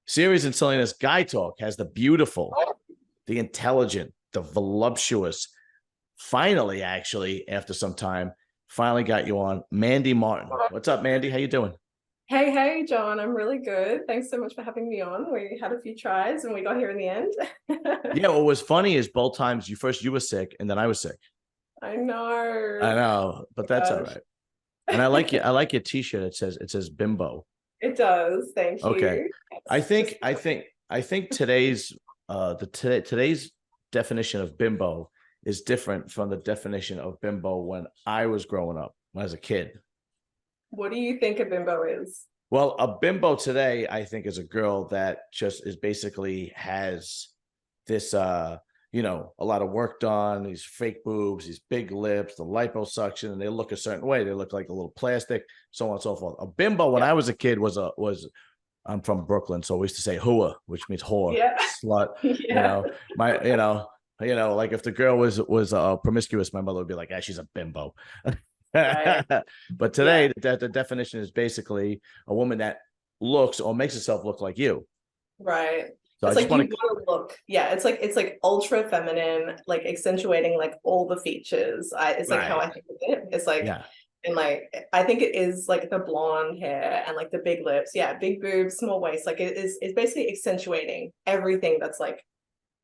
Serious and silliness guy talk has the beautiful, the intelligent, the voluptuous. Finally, actually, after some time, finally got you on, Mandy Martin. What's up, Mandy? How you doing? Hey, John, I'm really good. Thanks so much for having me on. We had a few tries and we got here in the end. Yeah, what was funny is both times you were sick and then I was sick. I I know. know, but that's all Gosh. right. And I like your t-shirt. It says bimbo. It does. Thank Okay. you. I It's just think I think I think today's definition of bimbo is different from the definition of bimbo when I was growing up, when I was a kid. what do you think a bimbo is? Well, a bimbo today, I think, is a girl that just is basically has this a lot of work done, these fake boobs, these big lips, the liposuction, and they look a certain way. They look like a little plastic, so on and so forth. A bimbo when Yeah. I was a kid was I'm from Brooklyn, so we used to say hooah, which means whore, Yeah. slut. You Yeah. know, my like if the girl was promiscuous, my mother would be like, "Ah, she's a bimbo." Right. But Yeah. today, the definition is basically a woman that looks or makes herself look like you. Right. So I It's just like you want to, want to look, yeah, it's like ultra feminine, like accentuating like all the features. It's like how right, I think of it. It's like, yeah, and like I think it is like the blonde hair and like the big lips, yeah, big boobs, small waist. Like it's basically accentuating everything that's like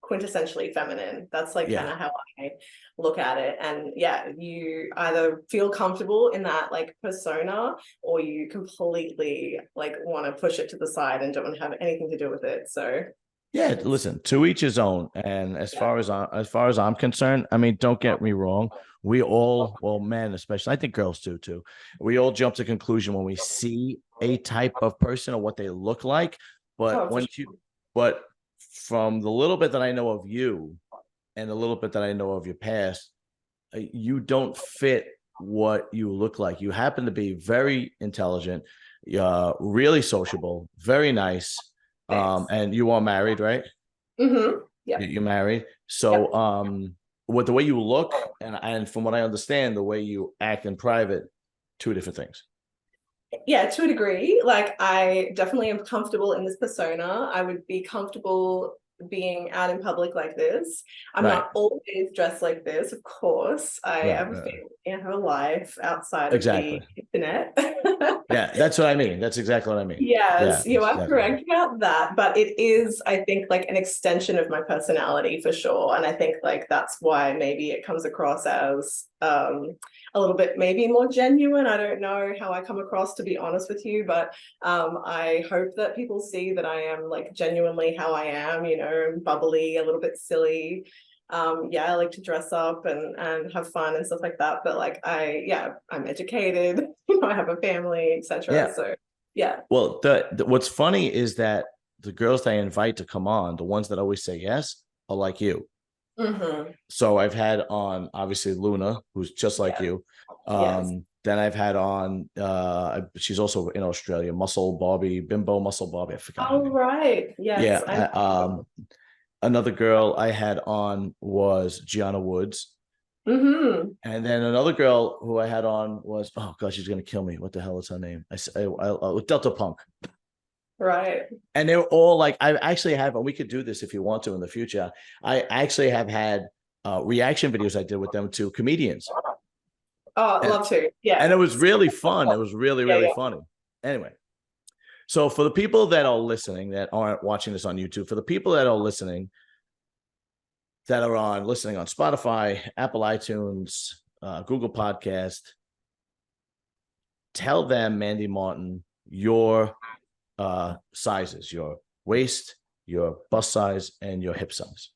quintessentially feminine. That's like kind yeah. of how I look at it. And yeah, you either feel comfortable in that like persona or you completely like want to push it to the side and don't have anything to do with it. So Yeah, it's listen, to each his own. And yeah. as far as I'm concerned, I mean, don't get me wrong. We all, well, men especially, I think girls too. We all jump to conclusion when we see a type of person or what they look like. But Oh, for sure. but from the little bit that I know of you and the little bit that I know of your past, you don't fit what you look like. You happen to be very intelligent, really sociable, very nice, Thanks. and you are married, right? Mm-hmm. Yep. You're married, so Yep. with the way you look and from what I understand, the way you act in private, two different things. Yeah, to a degree. Like I definitely am comfortable in this persona. I would be comfortable being out in public like this. I'm Right, not always dressed like this, of course. I right, have a right. family, I have a life outside of Exactly. the internet. Yeah, that's what I mean. That's exactly what I mean. Yeah, Yes, you that's are exactly what I mean. correct about that, but it is, I think, like an extension of my personality for sure. And I think like that's why maybe it comes across as a little bit maybe more genuine. I don't know how I come across, to be honest with you, but I hope that people see that I am like genuinely how I am, bubbly, a little bit silly. Yeah, I like to dress up and have fun and stuff like that. But like I'm educated, I have a family, etc. Yeah. So yeah. Well, the what's funny is that the girls that I invite to come on, the ones that always say yes, are like you. Mm-hmm. So I've had on obviously Luna, who's just like Yeah. you. Yes. Then I've had on she's also in Australia, Muscle Barbie, Bimbo Muscle Barbie. I forgot her All name. right. Yeah. Yes. I know. Another girl I had on was Gianna Woods. Mm-hmm. And then another girl who I had on was, oh gosh, she's gonna kill me. What the hell is her name? Delta Punk. Right. And they're all like, I actually have, and we could do this if you want to in the future. I actually have had reaction videos I did with them to comedians, Oh, and love to. and it Yeah. was really fun. It was really Yeah, really yeah. funny. Anyway, so for the people that are listening that aren't watching this on YouTube, for the people that are listening that are on listening on Spotify, Apple iTunes, Google Podcast, tell them, Mandy Martin, your sizes, your waist, your bust size, and your hip size.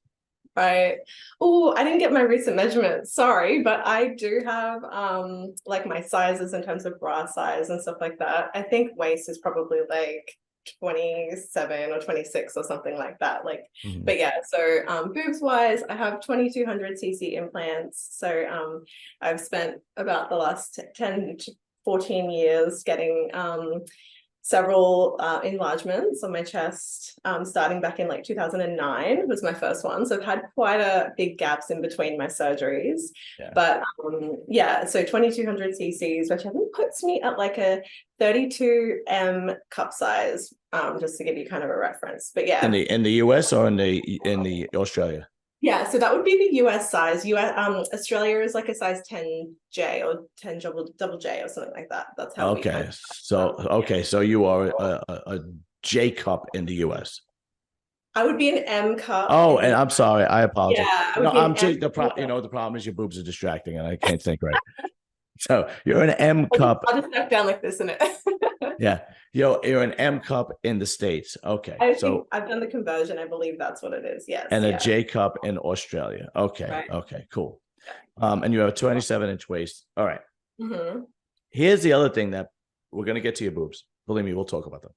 Right. Oh, I didn't get my recent measurements. Sorry, but I do have like my sizes in terms of bra size and stuff like that. I think waist is probably like 27 or 26 or something like that. Like, Mhm. but yeah, so boobs wise, I have 2200 cc implants. So I've spent about the last 10 to 14 years getting several enlargements on my chest, starting back in like 2009 was my first one. So I've had quite a big gaps in between my surgeries. Yeah. But yeah, so 2200 cc's, which I think puts me at like a 32 cup size. just to give you kind of a reference. But yeah. In the US or in the Australia? Yeah, so that would be the US size. Australia is like a size 10J or 10 double J or something like that. That's how we kind Okay. of So you are a J cup in the US. I would be an M cup Oh, in and the I'm sorry. I yeah, apologize. I No, would be an I'm M. just the problem is your boobs are distracting and I can't think right. So you're an M cup. I'll just knock down like this in it. Yeah. You're an M cup in the States. Okay. I think So I've done the conversion. I believe that's what it is. Yes, and a yeah. J cup in Australia. Okay. Right. Okay, cool. And you have a 27-inch waist. All right. Hmm. Here's the other thing that we're gonna get to your boobs. Believe me, we'll talk about them.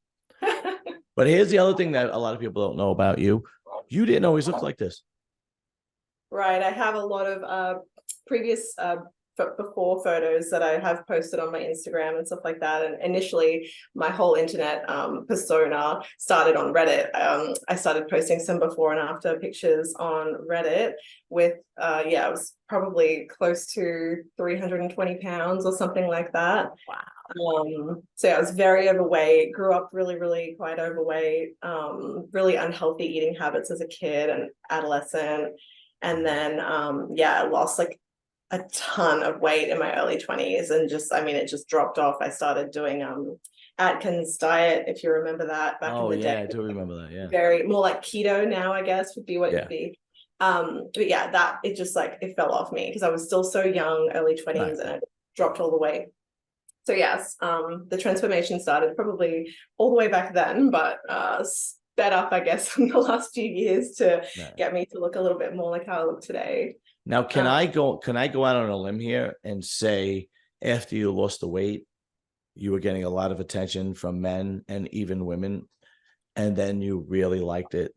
But here's the other thing that a lot of people don't know about you. You didn't always look like this. Right. I have a lot of previous before photos that I have posted on my Instagram and stuff like that. And initially, my whole internet persona started on Reddit. I started posting some before and after pictures on Reddit with, yeah, it was probably close to 320 pounds or something like that. Wow. So I was very overweight, grew up really, really quite overweight, really unhealthy eating habits as a kid and adolescent. And then, yeah, I lost like a ton of weight in my early 20s and just, I mean, it just dropped off. I started doing Atkins diet, if you remember that back in Oh the yeah, day. I do remember that. Yeah. Very more like keto now, I guess, would be what Yeah. it'd be. But yeah, that it just like it fell off me because I was still so young, early 20s, Right. and I dropped all the weight. So yes, the transformation started probably all the way back then, but sped up, I guess, in the last few years to Right. get me to look a little bit more like how I look today. Now, Um, can I go out on a limb here and say after you lost the weight, you were getting a lot of attention from men and even women, and then you really liked it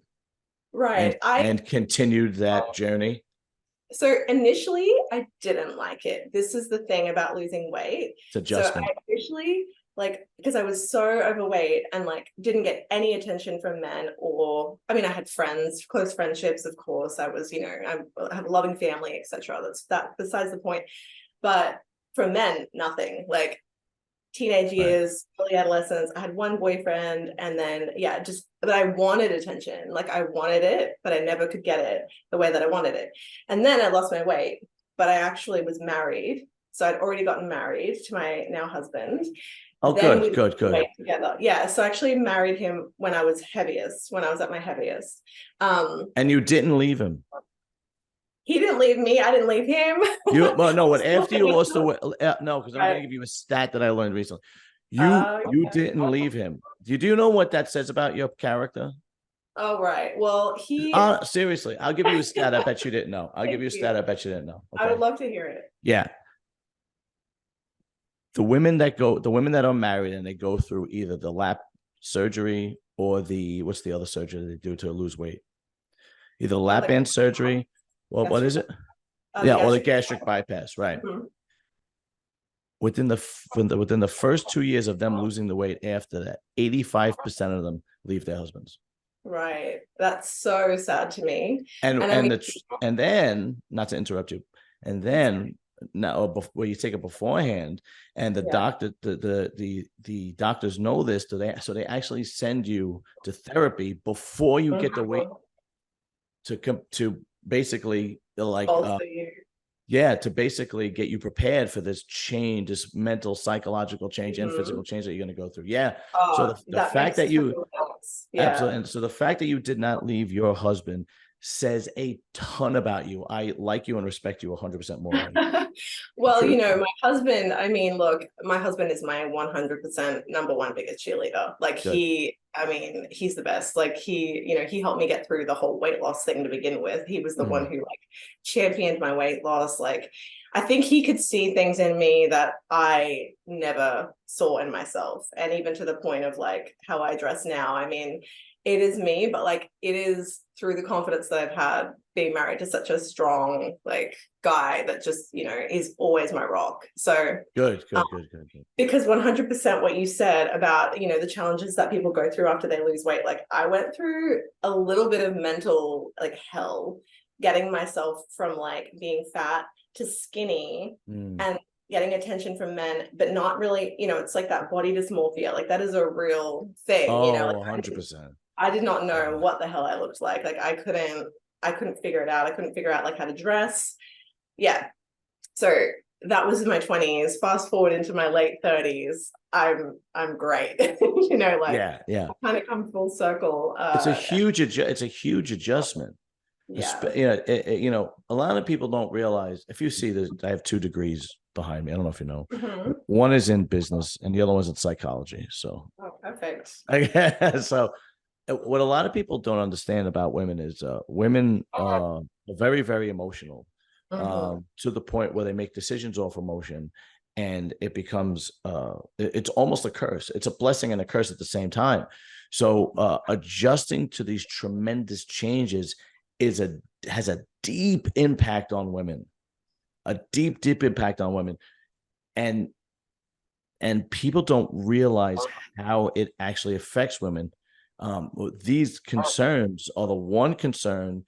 right. and continued that journey? So initially I didn't like it. This is the thing about losing weight. It's So adjustment. I initially like because I was so overweight and like didn't get any attention from men or I mean I had friends, close friendships, of course. I was, you know, I have a loving family, etc. That's that besides the point. But from men, nothing. Like teenage Right. years, early adolescence, I had one boyfriend and then yeah, just but I wanted attention. Like I wanted it, but I never could get it the way that I wanted it. And then I lost my weight, but I actually was married. So I'd already gotten married to my now husband. Oh, Then good, we good, good. together. Yeah. So I actually married him when I was heaviest, when I was at my heaviest. And you didn't leave him. He didn't leave me, I didn't leave him. Well, no, but after you lost the weight, no, because I'm going to Right. give you a stat that I learned recently. You Yeah. didn't leave him. Do you know what that says about your character? Oh, right. Well, he Seriously, I'll give you a stat. I bet you didn't know. I'll give thank you a you. stat. I bet you didn't know. I would Okay. love to hear it. Yeah. The women that are married and they go through either the lap surgery or what's the other surgery they do to lose weight? Either lap band surgery. Well, what is it? Yeah, or the gastric bypass, right? Mhm. Within the first 2 years of them losing the weight after that, 85% of them leave their husbands. Right. That's so sad to me. And And I mean, and then, not to interrupt you, and then now before you take it beforehand, and the yeah. doctor, the doctors know this, so they actually send you to therapy before you get the weight to basically like Also you. yeah, to basically get you prepared for this change, this mental, psychological change, and Mhm. physical change that you're going to go through. Yeah. So Oh, the that fact makes that you total sense. absolutely, Yeah. and so the fact that you did not leave your husband says a ton about you. I like you and respect you 100% more already. Well, you know, Truthfully. my husband, I mean, look, my husband is my 100% number one biggest cheerleader. Like Good. I mean, he's the best. Like you know, he helped me get through the whole weight loss thing to begin with. He was the one who like championed my weight loss. Like I think he could see things in me that I never saw in myself. And even to the point of like how I dress now. I mean, it is me, but like it is through the confidence that I've had being married to such a strong like guy that just, you know, is always my rock. So Good. because 100% what you said about, you know, the challenges that people go through after they lose weight, like I went through a little bit of mental like hell getting myself from like being fat to skinny and getting attention from men, but not really, it's like that body dysmorphia. Like that is a real thing, Oh, like 100%. I did not know Yeah. what the hell I looked like. Like I couldn't figure it out. I couldn't figure out like how to dress. Yeah. So that was in my 20s. Fast forward into my late 30s. I'm great. Like Yeah, yeah. kind of come full circle. It's a huge adjustment. Yeah. A lot of people don't realize, if you see this, I have 2 degrees behind me. I don't know if you know. Mhm. One is in business and the other one's in psychology. So, Oh, perfect. so what a lot of people don't understand about women is women are very, very emotional, Mhm. to the point where they make decisions off emotion, and it becomes it's almost a curse. It's a blessing and a curse at the same time. So adjusting to these tremendous changes is a has a deep impact on women, a deep, deep impact on women, and people don't realize how it actually affects women. These concerns are the one concern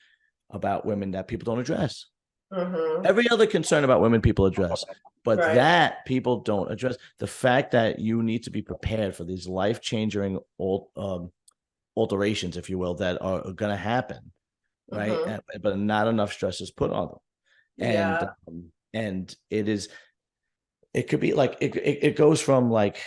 about women that people don't address. Mhm. Every other concern about women people address, but Right. that people don't address. The fact that you need to be prepared for these life-changing alterations, if you will, that are going to happen, right? Mhm. But not enough stress is put on them, and Yeah. it could be like it goes from like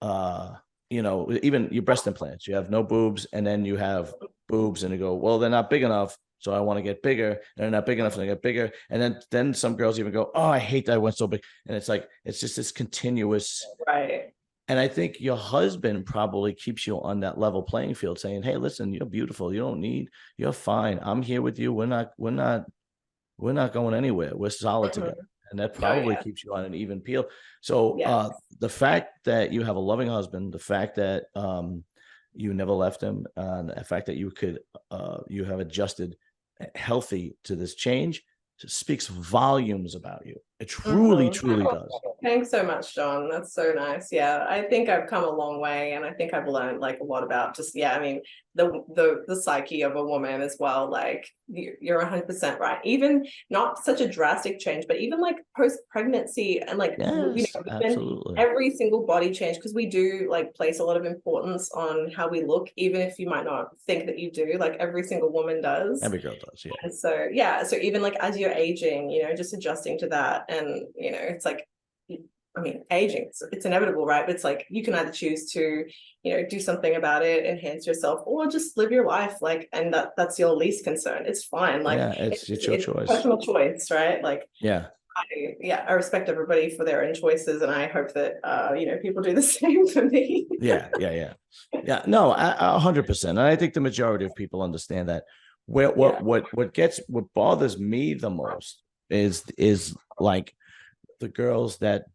uh even your breast implants, you have no boobs and then you have boobs and you go, well, they're not big enough, so I want to get bigger, and they're not big enough and they get bigger, and then some girls even go, oh, I hate that I went so big, and it's like it's just this continuous. Right. And I think your husband probably keeps you on that level playing field, saying, hey, listen, you're beautiful, you're fine, I'm here with you, we're not going anywhere. We're solid Mhm. together. And that Oh probably yeah. keeps you on an even peel. So Yes. the fact that you have a loving husband, the fact that you never left him, the fact that you have adjusted healthy to this change speaks volumes about you. It truly, Mhm. truly does. Thanks so much, John. That's so nice. Yeah, I think I've come a long way, and I think I've learned like a lot about just, yeah, I mean, the psyche of a woman as well. Like you're 100% right. Even not such a drastic change, but even like post pregnancy and like Yes, women, absolutely. every single body change, because we do like place a lot of importance on how we look, even if you might not think that you do. Like every single woman does. Every girl does. Yeah. And so yeah, so even like as you're aging, just adjusting to that, and it's like, I mean, aging, it's inevitable, right? But it's like you can either choose to, do something about it, enhance yourself, or just live your life, like, and that's your least concern. It's fine. Like Yeah. It's your it's choice. personal choice, right? Like Yeah. I respect everybody for their own choices, and I hope that people do the same for me. Yeah, yeah, yeah, yeah. No, 100%. And I think the majority of people understand that. Where Yeah. what bothers me the most is like the girls that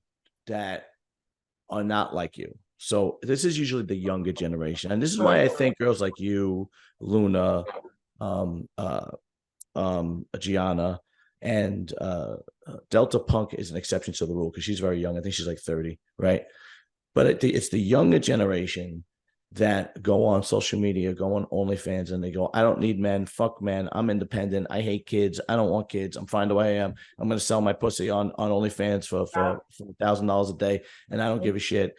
are not like you. So this is usually the younger generation, and this is why I think girls like you, Luna, um, uh, Gianna, and Delta Punk is an exception to the rule because she's very young. I think she's like 30, right? But it's the younger generation that go on social media, go on OnlyFans, and they go, I don't need men. Fuck men. I'm independent. I hate kids. I don't want kids. I'm fine the way I am. I'm going to sell my pussy on OnlyFans for $1,000 a day, and I don't give a shit.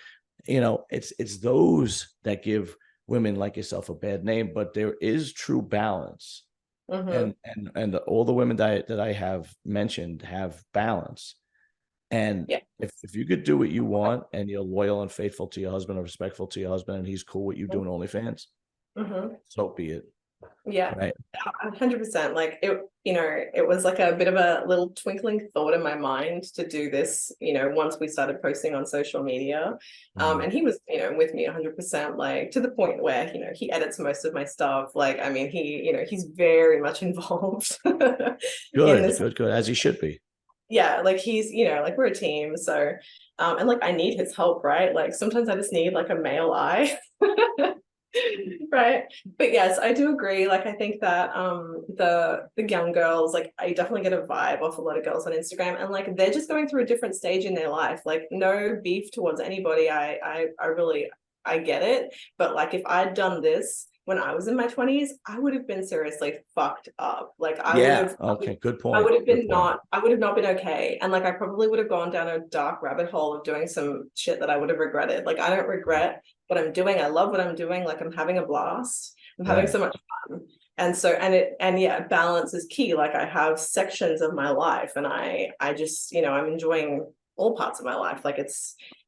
It's those that give women like yourself a bad name, but there is true balance. Mm-hmm. And all the women that I have mentioned have balance. And Yeah. if you could do what you want and you're loyal and faithful to your husband or respectful to your husband and he's cool with you doing OnlyFans, Mm-hmm. so be it. Yeah, Right. 100%. Like it was like a bit of a little twinkling thought in my mind to do this, once we started posting on social media. Mhm. And he was, with me 100%, like to the point where, he edits most of my stuff. Like, I mean, he's very much involved in Good, this. good, good. As he should be. Yeah, like he's, like we're a team. So, and like I need his help, right? Like sometimes I just need like a male eye. Right. But yes, I do agree. Like I think that the young girls, like I definitely get a vibe off a lot of girls on Instagram, and like they're just going through a different stage in their life. Like no beef towards anybody. I really I get it. But like if I'd done this when I was in my 20s, I would have been seriously fucked up. Like Yeah. Okay. Good I point. would have Good been point. not, I would have not been okay. And like, I probably would have gone down a dark rabbit hole of doing some shit that I would have regretted. Like, I don't regret what I'm doing. I love what I'm doing. Like, I'm having a blast. I'm having Right. so much fun. And so, and yeah, balance is key. Like, I have sections of my life and I just, I'm enjoying all parts of my life. Like,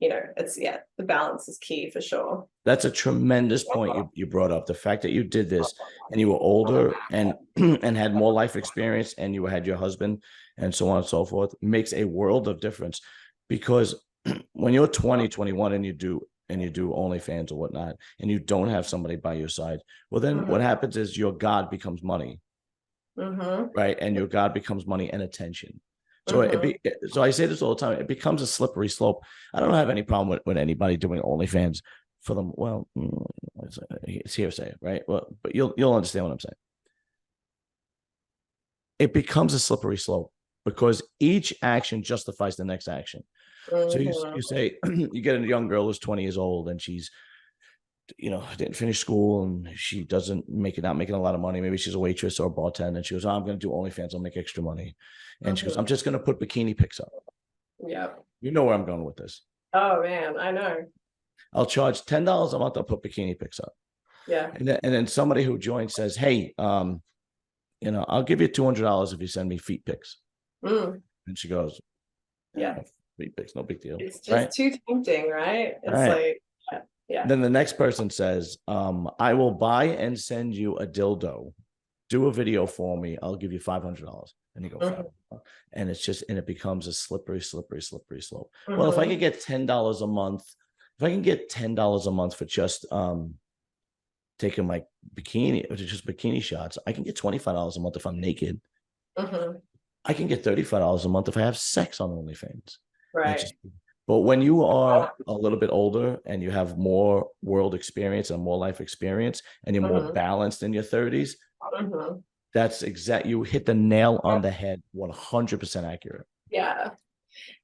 yeah, the balance is key for sure. That's a tremendous point you brought up. The fact that you did this and you were older and and had more life experience and you had your husband and so on and so forth makes a world of difference. Because when you're 20, 21 and you do OnlyFans or whatnot, and you don't have somebody by your side, well, then what happens is your God becomes money, right? And your God becomes money and attention. So so I say this all the time. It becomes a slippery slope. I don't have any problem with anybody doing OnlyFans for them. Well, it's hearsay, right? Well, but you'll understand what I'm saying. It becomes a slippery slope because each action justifies the next action. So you say you get a young girl who's 20 years old and she's didn't finish school and she not making a lot of money. Maybe she's a waitress or a bartender and she goes, oh, I'm going to do OnlyFans. I'll make extra money. And she goes, I'm just going to put bikini pics up. Yeah. You know where I'm going with this. Oh man, I know. I'll charge $10 a month. I'll put bikini pics up. Yeah. And then somebody who joins says, hey, I'll give you $200 if you send me feet pics. And she goes, yeah, feet pics, no big deal. It's just too tempting, right? It's like, yeah. Then the next person says, I will buy and send you a dildo. Do a video for me. I'll give you $500. And you go, and it becomes a slippery slope. Well, if I could get $10 a month, for just taking my bikini or just bikini shots, I can get $25 a month if I'm naked. I can get $35 a month if I have sex on OnlyFans. Right. But when you are a little bit older and you have more world experience and more life experience and you're more balanced in your 30s, that's you hit the nail on the head, 100% accurate. Yeah.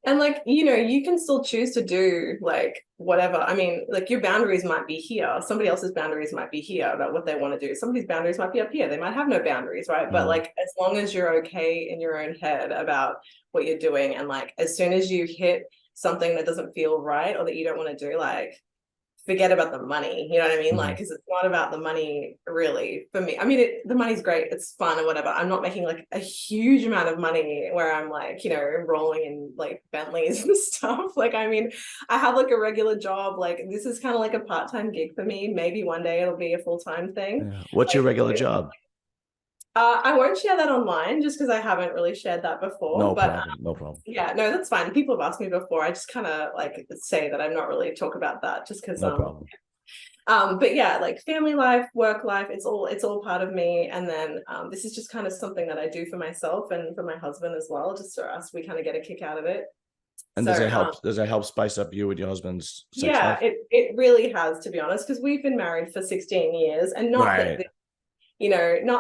And like, you can still choose to do like whatever. I mean, like your boundaries might be here. Somebody else's boundaries might be here about what they want to do. Somebody's boundaries might be up here. They might have no boundaries, right? But like, as long as you're okay in your own head about what you're doing, and like, as soon as you hit something that doesn't feel right or that you don't want to do, like, forget about the money, you know what I mean? Like, because it's not about the money really for me. I mean, the money's great, it's fun or whatever. I'm not making like a huge amount of money where I'm like, rolling in like Bentleys and stuff. Like, I mean, I have like a regular job. Like, this is kind of like a part-time gig for me. Maybe one day it'll be a full-time thing. What's your regular job? I won't share that online just because I haven't really shared that before. No problem. Yeah, no, that's fine. People have asked me before. I just kind of like say that I'm not really talk about that just because no problem. But yeah, like family life, work life, it's all part of me. And then this is just kind of something that I do for myself and for my husband as well, just for us. We kind of get a kick out of it. And does it help spice up you with your husband's sex life? It really has, to be honest, because we've been married for 16 years and not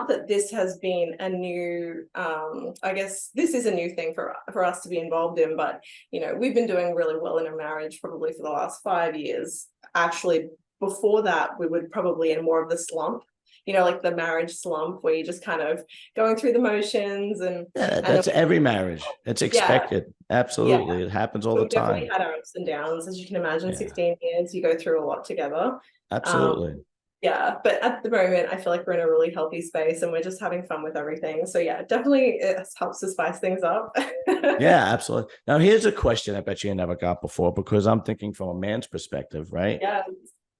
that this has been a new, I guess this is a new thing for us to be involved in, but, we've been doing really well in a marriage probably for the last 5 years. Actually, before that, we were probably in more of the slump, like the marriage slump where you're just kind of going through the motions that's every marriage. It's expected. Absolutely. It happens all the time. We've definitely had our ups and downs, as you can imagine. 16 years, you go through a lot together. Absolutely. Yeah, but at the moment, I feel like we're in a really healthy space and we're just having fun with everything. So yeah, definitely it helps to spice things up. Yeah, absolutely. Now, here's a question I bet you never got before, because I'm thinking from a man's perspective, right? Yeah.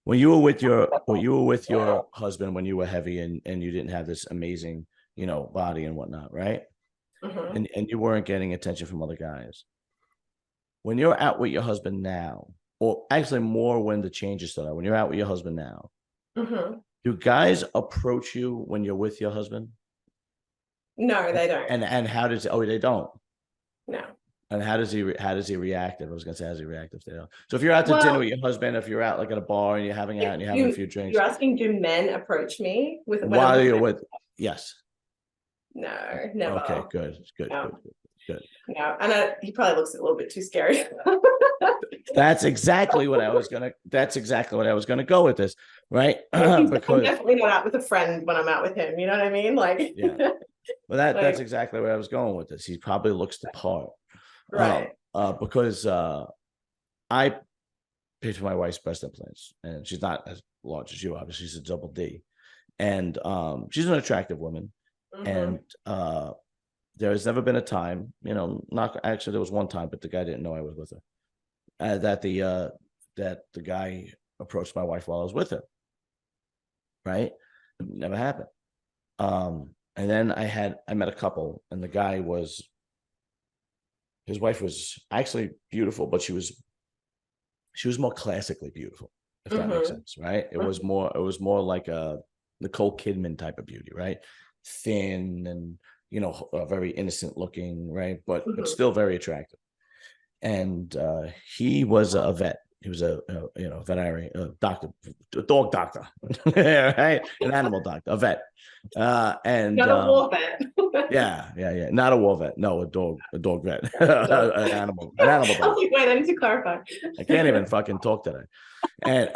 When you were with your husband, when you were heavy and you didn't have this amazing, body and whatnot, right? And you weren't getting attention from other guys. When you're out with your husband now, or actually more when the changes start, when you're out with your husband now, do guys approach you when you're with your husband? No, they don't. And how does they don't? No. And how does he react? If I was gonna say, how does he react if they don't? So if you're out to dinner with your husband, if you're out like at a bar and you're having out and you're having a few drinks. You're asking, do men approach me with while you're with? Yes. No, never. Okay, good. No. Good. No, and he probably looks a little bit too scary. That's exactly what I was gonna. That's exactly what I was gonna go with this, right? I'm Because definitely not out with a friend when I'm out with him. You know what I mean? Like, yeah, well, that's like, exactly where I was going with this. He probably looks the part, right. because I paid for my wife's breast implants, and she's not as large as you. Obviously, she's a double D, and she's an attractive woman, Mm-hmm. and there has never been a time, not actually there was one time, but the guy didn't know I was with her. That the guy approached my wife while I was with her. Right, never happened. And then I met a couple, and the guy was his wife was actually beautiful, but she was more classically beautiful, if that makes Mm-hmm. sense, right? It was more like a Nicole Kidman type of beauty, right? Thin and very innocent looking, right? But Mm-hmm. still very attractive. And he was a vet. He was a veterinary doctor, a dog doctor, right? An animal doctor, a vet, and Not a war vet. yeah, not a war vet, no, a dog vet, Dog. an animal I was dog. like, wait, I need to clarify. I can't even fucking talk today, and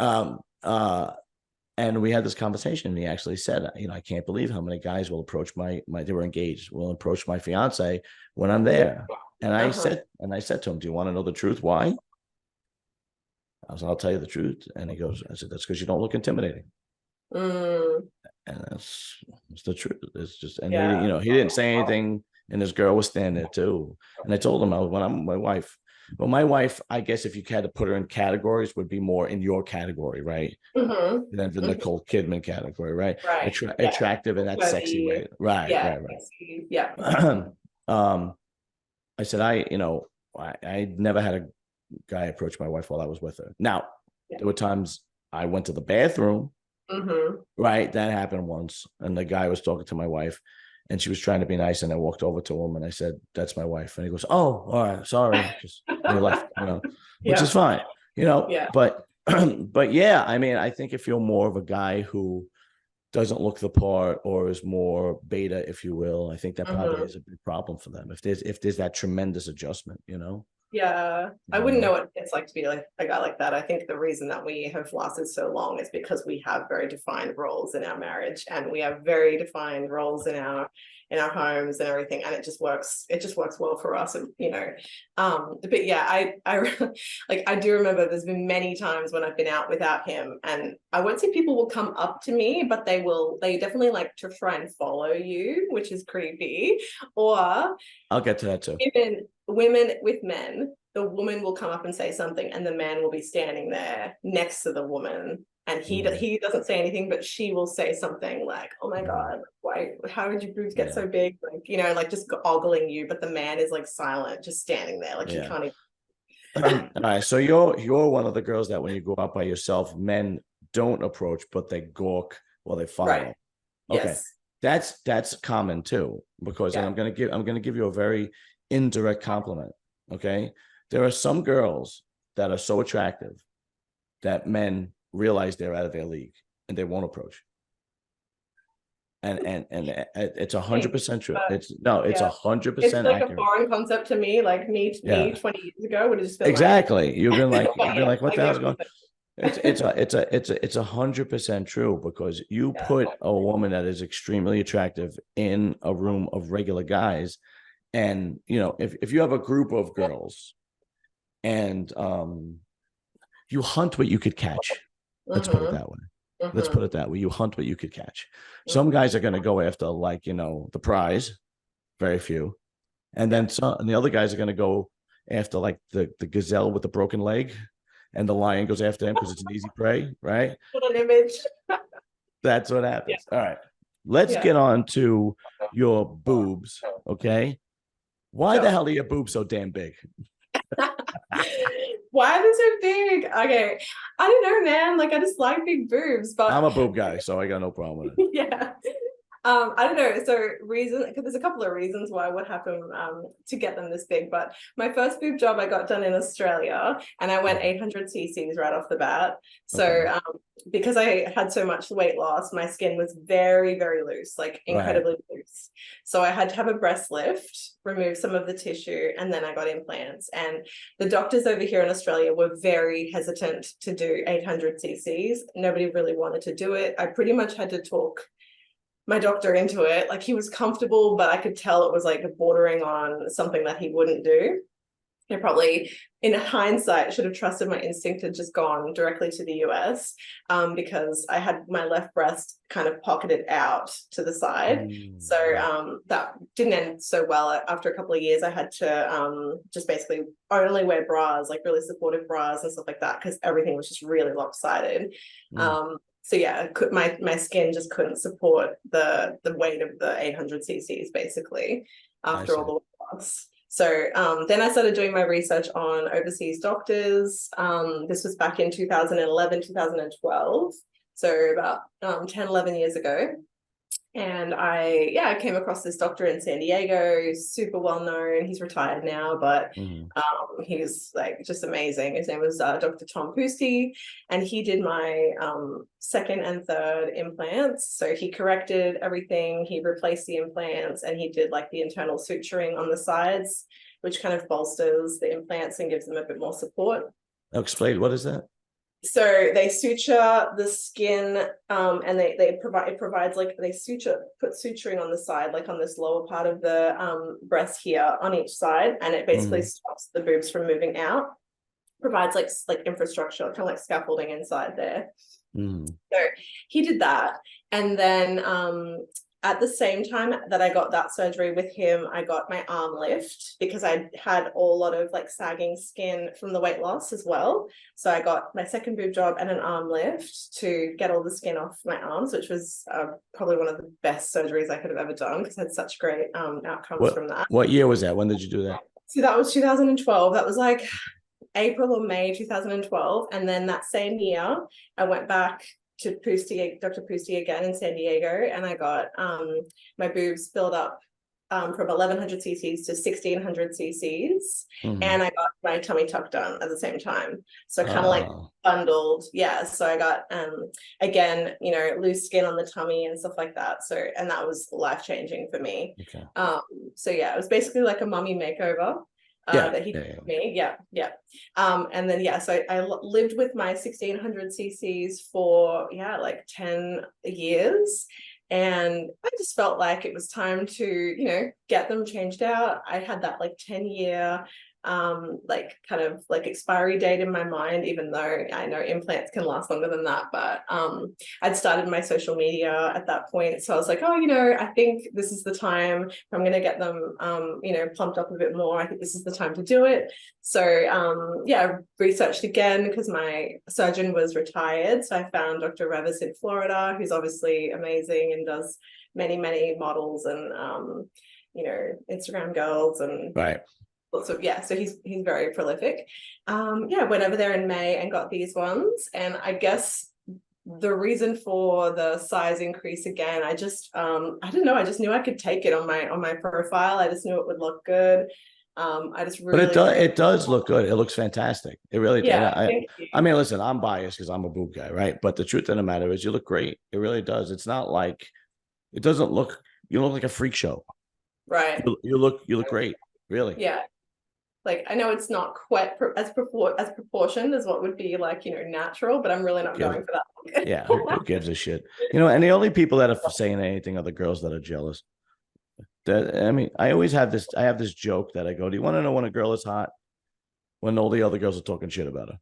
and we had this conversation. And he actually said, I can't believe how many guys will approach my they were engaged, will approach my fiance when I'm there. And I Uh-huh. said to him, do you want to know the truth? Why? I was, I'll tell you the truth. And he goes, I said, that's because you don't look intimidating. Mm, And that's the truth. It's just, and yeah. he didn't say anything. And this girl was standing there too. And I told him, when I'm my wife. Well, my wife, I guess if you had to put her in categories, would be more in your category, right? Mm-hmm. Than the Mm-hmm. Nicole Kidman category, right? Right. Yeah. Attractive in that sexy Worthy. way. Right, Yeah. right, Yeah. right. I said, I never had a guy approach my wife while I was with her. Now, Yeah. there were times I went to the bathroom, Mm-hmm. right? That happened once. And the guy was talking to my wife and she was trying to be nice. And I walked over to him and I said, that's my wife. And he goes, oh, all right, sorry. And he left, which is Yeah. fine, Yeah. but, but yeah, I mean, I think if you're more of a guy who doesn't look the part or is more beta, if you will, I think that probably Mm-hmm. is a big problem for them. If there's that tremendous adjustment, Yeah, I wouldn't know um, what it's like to be like a guy like that. I think the reason that we have lasted so long is because we have very defined roles in our marriage, and we have very defined roles in our homes and everything, and it just works. It just works well for us, But yeah, I like I do remember there's been many times when I've been out without him, and I won't say people will come up to me, but they definitely like to try and follow you, which is creepy, or I'll get to that too. women with men, the woman will come up and say something, and the man will be standing there next to the woman, and Mhm. he doesn't say anything, but she will say something like, "Oh my Mhm. god, why? How did your boobs get Yeah, so big?" Like like just ogling you, but the man is like silent, just standing there, like he yeah. can't even. All right, so you're one of the girls that when you go out by yourself, men don't approach, but they gawk or they Right. follow. Okay, Yes. that's common too, because and Yeah. I'm gonna give you a very indirect compliment. Okay, there are some girls that are so attractive that men realize they're out of their league and they won't approach. And it's 100% true. But It's no, it's yeah, a hundred it's percent like a accurate. foreign concept to me. Like me Yeah, 20 years ago would have just been like, exactly. You've been like, but yeah, what I the get hell's what you're going? It's 100% true, because you saying. put a woman that is extremely attractive in a room of regular guys, and if you have a group of girls and you hunt what you could catch. Let's put it Mm-hmm. that way. Let's put Mm-hmm. it that way. You hunt what you could catch. Some Mm-hmm. guys are going to go after, like, the prize, very few. And Yeah. then some, and the other guys are going to go after, like, the gazelle with the broken leg, and the lion goes after him because it's an easy prey, right? What an image. That's what Yeah. happens. All right. Let's Yeah. get on to your boobs. Okay. Why the Sure. hell are your boobs so damn big? Why are they so big? Okay. I don't know, man. Like I just like big boobs, but I'm a boob guy, so I got no problem with it. yeah. I don't know. So reason, because there's a couple of reasons why would happen to get them this big. But my first boob job I got done in Australia, and I went 800 cc's right off the bat. Okay. So because I had so much weight loss, my skin was very, very loose, like Right. incredibly loose. So I had to have a breast lift, remove some of the tissue, and then I got implants. And the doctors over here in Australia were very hesitant to do 800 cc's. Nobody really wanted to do it. I pretty much had to talk my doctor into it. Like he was comfortable, but I could tell it was like bordering on something that he wouldn't do. I probably, in hindsight, should have trusted my instinct and just gone directly to the US, because I had my left breast kind of pocketed out to the side. So that didn't end so well. After a couple of years, I had to just basically only wear bras, like really supportive bras and stuff like that, because everything was just really lopsided. So yeah, my skin just couldn't support the weight of the 800 cc's basically I after all see. the weight loss. So then I started doing my research on overseas doctors. This was back in 2011, 2012. So about 10, 11 years ago. And I came across this doctor in San Diego, super well known. He's retired now, but he's like just amazing. His name was Dr. Tom Pustey, and he did my second and third implants. So he corrected everything, he replaced the implants, and he did like the internal suturing on the sides, which kind of bolsters the implants and gives them a bit more support. Now explain, what is that? So they suture the skin, and they provide, it provides like they put suturing on the side, like on this lower part of the breast here on each side, and it basically stops the boobs from moving out. Provides like infrastructure, kind of like scaffolding inside there. So he did that, and then at the same time that I got that surgery with him, I got my arm lift because I had a lot of like sagging skin from the weight loss as well. So I got my second boob job and an arm lift to get all the skin off my arms, which was probably one of the best surgeries I could have ever done because I had such great outcomes from that. What year was that? When did you do that? So that was 2012. That was like April or May 2012. And then that same year, I went back to Dr. Pustey again in San Diego, and I got my boobs filled up from 1100 cc's to 1600 cc's, and I got my tummy tuck done at the same time. So kind of like bundled, yeah. So I got again, you know, loose skin on the tummy and stuff like that. So, and that was life-changing for me. Okay. So yeah, it was basically like a mummy makeover. That he did me. Yeah. And then so I lived with my 1600 cc's for like 10 years, and I just felt like it was time to, you know, get them changed out. I had that like 10-year like kind of like expiry date in my mind, even though I know implants can last longer than that. But I'd started my social media at that point, so I was like, oh, you know, I think this is the time if I'm going to get them you know, plumped up a bit more. I think this is the time to do it. So I researched again because my surgeon was retired, so I found Dr. Revis in Florida, who's obviously amazing and does many models and you know, Instagram girls and so so he's very prolific. Went over there in May and got these ones, and I guess the reason for the size increase again, I just I don't know, I just knew I could take it on my profile. I just knew it would look good. I just really, it does look good. It looks fantastic. It really does. Thank you. I mean, listen, I'm biased because I'm a boob guy, right? But the truth of the matter is, you look great. It really does. It's not like it doesn't look. You look like a freak show, right? You look great, really. Yeah. Like, I know it's not quite as proportioned as what would be like, you know, natural, but I'm really not going for that. Yeah, who gives a shit? You know, and the only people that are saying anything are the girls that are jealous. I mean, I have this joke that I go, do you want to know when a girl is hot? When all the other girls are talking shit about her.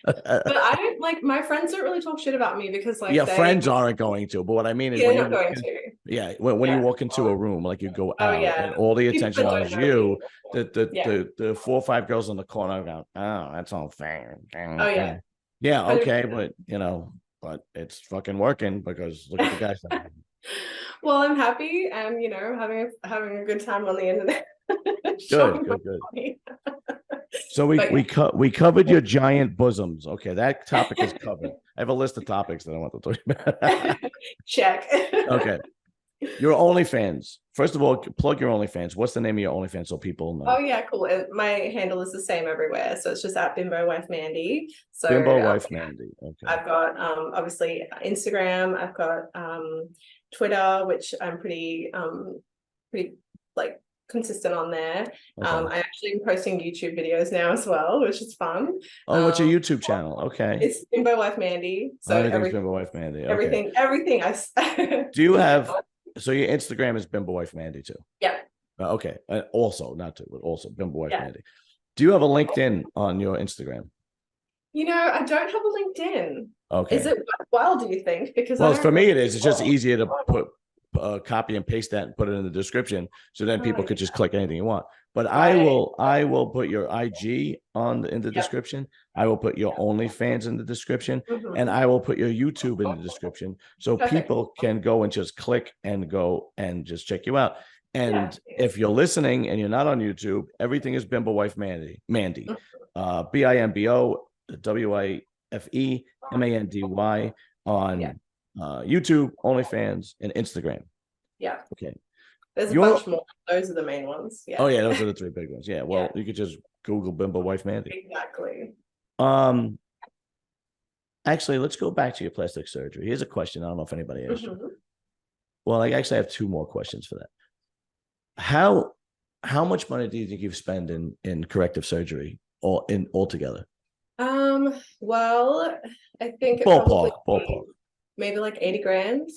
But I don't, like, my friends don't really talk shit about me because like friends aren't going to, but what I mean is when you walk into a room, like you go out and all the attention on you, the 4 or 5 girls in the corner go, oh, that's all fair. Okay, but you know, but it's fucking working because look at the guys. Well, I'm happy, and you know, having a good time on the internet. Good, showing my good, good. body. So we But we we covered your giant bosoms. Okay, that topic is covered. I have a list of topics that I want to talk about. yeah, check. Okay, your OnlyFans. First of all, plug your OnlyFans. What's the name of your OnlyFans so people Oh know? yeah, cool. And my handle is the same everywhere. So it's just at Bimbo Wife Mandy. So Bimbo Wife Mandy. Okay. I've got obviously Instagram, I've got Twitter, which I'm pretty like consistent on there. Okay. I actually am posting YouTube videos now as well, which is fun. Oh, what's your YouTube channel? Okay. It's Bimbo Wife Mandy. So Everything's Bimbo Wife Mandy. Okay. everything Do you have, so your Instagram is Bimbo Wife Mandy too? yeah, Okay. Also, not too, but also Bimbo Wife yeah. Mandy. Do you have a LinkedIn on your Instagram? I don't have a LinkedIn. Is Okay. it worthwhile, do you think? Because I Well, don't for me, really it is. It's just easier to put copy and paste that and put it in the description, so then people could just click anything you want. But right. I will put your IG in the Yep. description. I will put your OnlyFans in the description, and Mhm. I will put your YouTube in the description, so Perfect. people can go and just click and go and just check you out. Yeah. And if you're listening and you're not on YouTube, everything is Bimbo Wife Mandy. Mandy, BIMBO WIFE Yeah. on YouTube, OnlyFans, and Instagram. Yeah. Okay. There's a Your bunch more. Those are the main ones. Oh Yeah. yeah, those are the three big ones. Yeah. Yeah. Well, you could just Google Bimbo Wife Mandy. Exactly. Um, actually, let's go back to your plastic surgery. Here's a question. I don't know if anybody asked you. Mhm. Well, I actually have two more questions for that. How how much money do you think you've spent in corrective surgery all in altogether? Well, I think it probably Ballpark. maybe like 80 grand,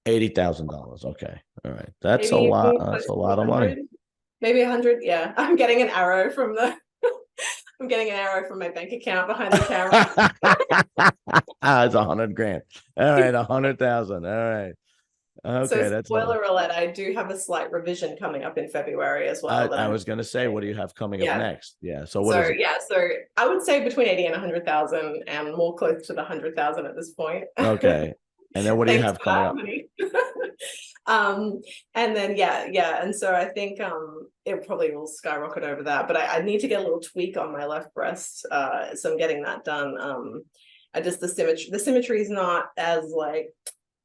$80,000. Okay. All right. That's a maybe lot. maybe That's close a to lot of money. 100, maybe 100. Yeah. I'm getting an arrow from the I'm getting an arrow from my bank account behind the camera. It's 100 grand. All right, 100,000. All right. So Okay, that's spoiler alert, I do have a slight revision coming up in February as well that I I'm was gonna say, what do you have coming up yeah. next? Yeah. So what So is it? yeah, so I would say between 80 and 100,000 and more close to the 100,000 at this point. Okay. And then what do you Thanks have for coming that, up? honey. um, and then yeah. And so I think it probably will skyrocket over that, but I need to get a little tweak on my left breast. So I'm getting that done. I just the symmetry is not as like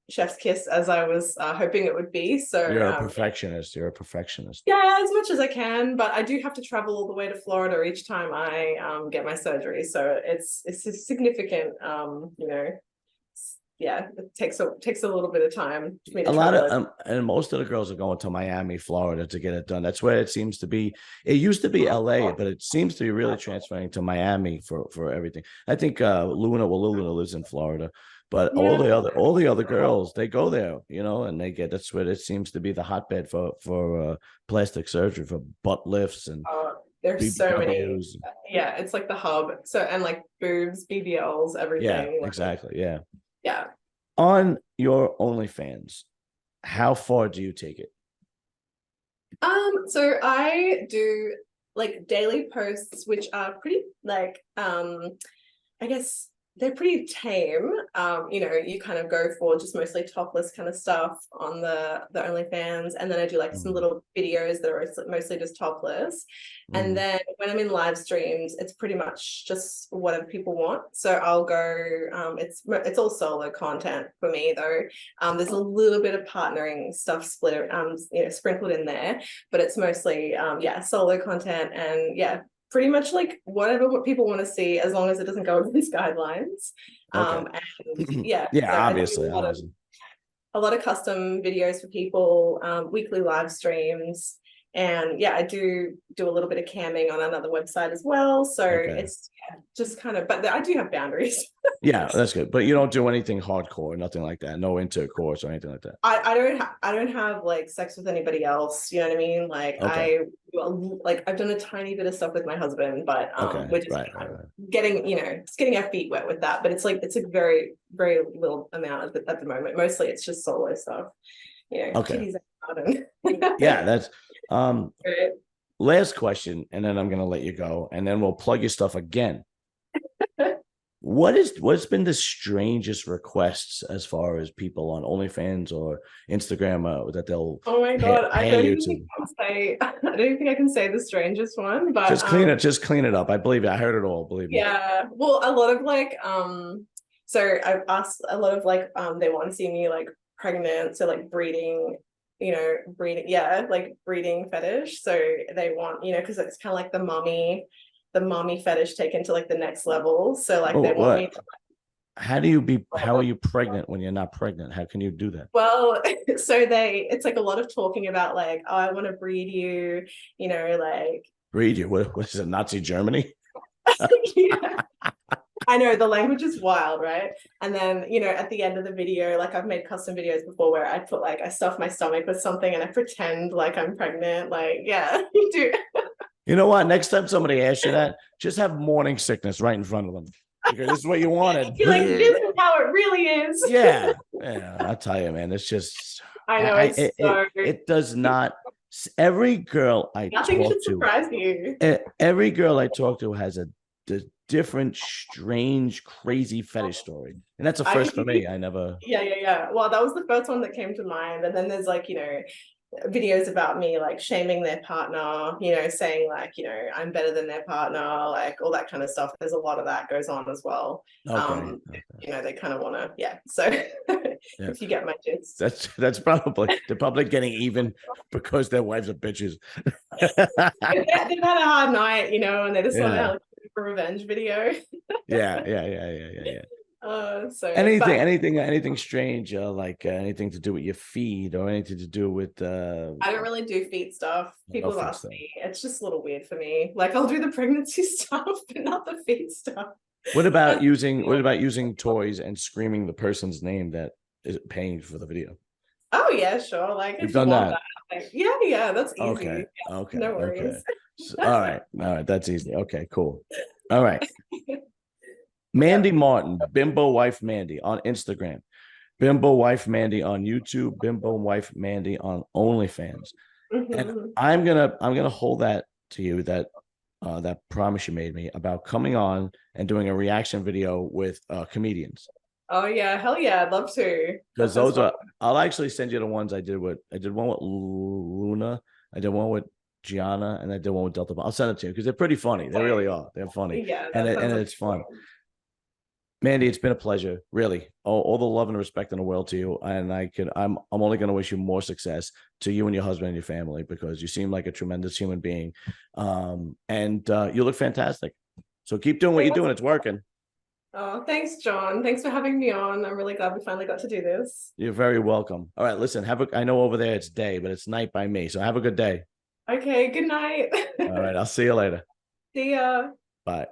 chef's kiss as I was hoping it would be. So You're a perfectionist. You're a perfectionist. yeah, as much as I can, but I do have to travel all the way to Florida each time I get my surgery. So it's a significant yeah, it takes a little bit of time for me to A lot travel of over. and most of the girls are going to Miami, Florida to get it done. That's where it seems to be. It used to be LA, but it seems to be really transferring to Miami for everything. I think Luna lives in Florida, but Yeah, all the other girls, they go there, and they get, that's where it seems to be the hotbed for plastic surgery, for butt lifts and there's so many. BBWs. Yeah, it's like the hub. So and like boobs, BBLs, Yeah, everything. Like, exactly. Yeah. yeah. On your OnlyFans, how far do you take it? So I do like daily posts, which are pretty like I guess they're pretty tame. You kind of go for just mostly topless kind of stuff on the OnlyFans, and then I do like some Mhm. little videos that are mostly just topless. And Mhm. then when I'm in live streams, it's pretty much just whatever people want. So I'll go. It's all solo content for me though. There's a little bit of partnering stuff sprinkled in there, but it's mostly solo content and yeah, pretty much like what people want to see as long as it doesn't go against guidelines. Okay. And yeah, Yeah, so I do obviously, obviously. a lot of custom videos for people, weekly live streams. And yeah, I do a little bit of camming on another website as well. So Okay. it's just kind of, but I do have boundaries. Yeah, that's good. But you don't do anything hardcore, nothing like that. No intercourse or anything like that. I don't have like sex with anybody else. You know what I mean? Okay. I've done a tiny bit of stuff with my husband, but Okay. we're just Right. getting our feet wet with that. But it's a very very little amount at the moment. Mostly it's just solo stuff. Okay. Titties out and Yeah, that's right. last question, and then I'm gonna let you go, and then we'll plug your stuff again. what's been the strangest requests as far as people on OnlyFans or Instagram that they'll Oh my God, I pay don't you even think to? I can say, I don't even think I can say the strangest one, but Just clean it up. I believe you. I heard it all. Believe me. yeah, well, a lot of like so I've asked a lot of like they want to see me like pregnant, so like breeding, breeding, yeah, like breeding fetish. So they want, because it's kind of like the mommy fetish taken to like the next level. So like Oh, they want me what? to, How are you pregnant when you're not pregnant? How can you do that? well, so it's like a lot of talking about like, oh, I want to breed you, like Read you. What is it? Nazi Germany? yeah. I know the language is wild, right? And then, at the end of the video, like I've made custom videos before where I put like I stuff my stomach with something and I pretend like I'm pregnant. Like, yeah, you do. You know what? Next time somebody asks you that, just have morning sickness right in front of them because this is what you wanted. You're like, this is how it really is. Yeah, yeah. I'll tell you, man. It's just, I know it's so it does not. Every girl I nothing talk should to, surprise you. every girl I talk to has a different, strange, crazy fetish story, and that's a I first could for me. I never. Yeah, yeah, yeah. Well, that was the first one that came to mind. And then there's like, videos about me like shaming their partner, saying like, I'm better than their partner, like all that kind of stuff. There's a lot of that goes on as well. Okay. They kind of want to, yeah. So Yeah. if you get my gist. That's probably the public getting even because their wives are bitches. They've had a hard night, and they just want Yeah. to like, a revenge video. Yeah. But Anything strange, like anything to do with your feed or anything to do with I don't really do feet stuff. no People have feed asked stuff. me. It's just a little weird for me. Like I'll do the pregnancy stuff, but not the feet stuff. That's What about using toys and screaming the person's name that is paying for the video? oh yeah, sure. Like You've if you done want that. that, like, yeah, that's Okay. easy. No Okay. worries. So, all right. All right. That's easy. Okay, cool. All right. Mandy Yep. Martin, Bimbo Wife Mandy on Instagram, Bimbo Wife Mandy on YouTube, Bimbo Wife Mandy on OnlyFans. And Mhm. I'm gonna hold that to you that promise you made me about coming on and doing a reaction video with comedians. Oh yeah, hell yeah, I'd love to. That Because sounds those fun. are I'll actually send you the ones I did one with Luna, I did one with Gianna, and I did one with Delta. I'll send it to you because they're pretty funny. They really Okay. are. They're funny. Yeah, And that and sounds like it's fun. fun. Mandy, it's been a pleasure, really. All the love and respect in the world to you, and I'm only going to wish you more success to you and your husband and your family because you seem like a tremendous human being, and you look fantastic. So keep doing what you're doing; it's working. Oh, thanks, John. Thanks for having me on. I'm really glad we finally got to do this. You're very welcome. All right, listen. I know over there it's day, but it's night by me. So have a good day. Okay, good night. All right, I'll see you later. See ya. Bye.